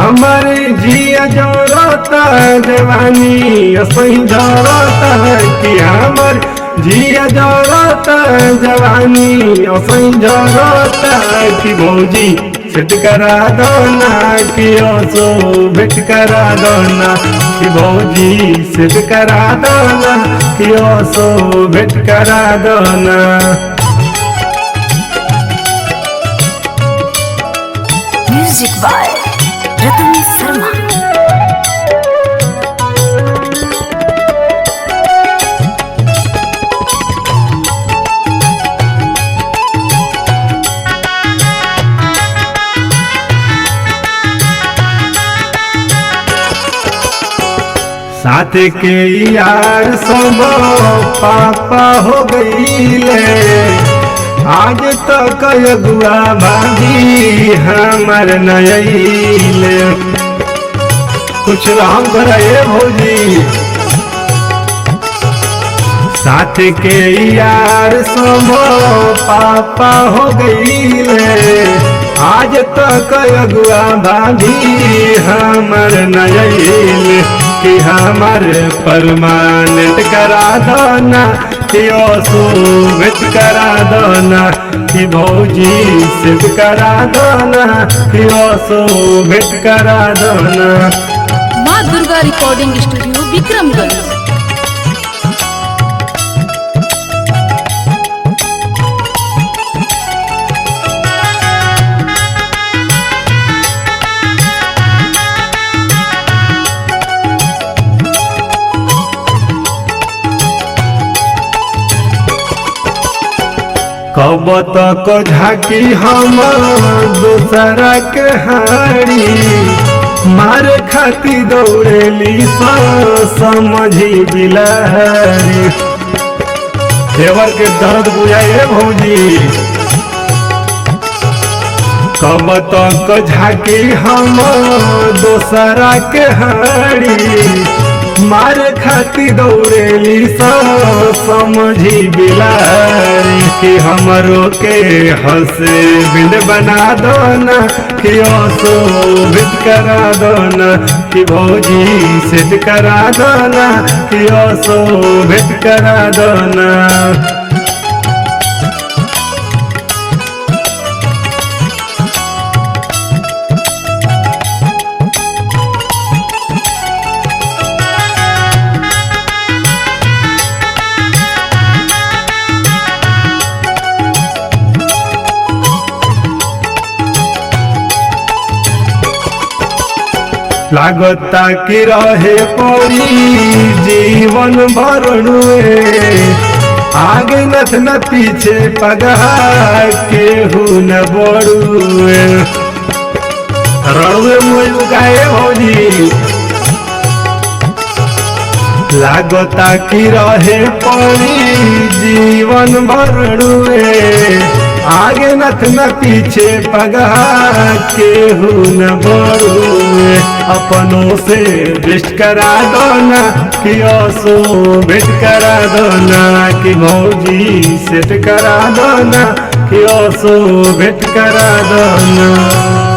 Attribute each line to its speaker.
Speaker 1: हमारे जिया जरता जवानी असही जरता कि हमर जिया जरता जवानी असही जरता कि भौजी सेट करा दोना कि असो भेट करा दोना कि भौजी सेट करा दोना कि असो भेट करा दोना।
Speaker 2: म्यूजिक बाय रतन शर्मा।
Speaker 1: साथ के यार सब पापा हो गईले आज तक अगुआ भाभी हमार नयले कुछ राम करे भौजी। साथ के यार सब पापा हो गईले आज तक अगुआ भाभी हमार नयले कि हमार परमानेंट करा दोना कि असो भेट करा दोना कि भौजी सेट करा दोना कि असो भेट करा दोना।
Speaker 2: माँ दुर्गा रिकॉर्डिंग स्टूडियो विक्रमगंज।
Speaker 1: कब तक झाकी हम दूसरा के हारी मारे खाती दौड़ेली समझी बिलारी देवर के दर्द बुझाए भौजी। कब तक झाकी हम दूसरा के हारी मारे खाती दौड़ेली समझी बिलारी कि हमरो के हंसे बिंद बना दोना कि असो भेट करा दोना कि भौजी सेट करा दोना कि असो भेट करा दोना। लागता कि रहे पड़ी जीवन भरनुए आगे नथ न पीछे पगहा केहू न बड़ुए रणुए मुझ गाए भौजी। लागता कि रहे पड़ी जीवन भरनुए आगे नथ न पीछे पगहा केहू न बड़ुए अपनों से बेस्ट करा दोना कि असो भेट करा दोना कि भौजी सेट करा दोना कि असो भेट करा दोना।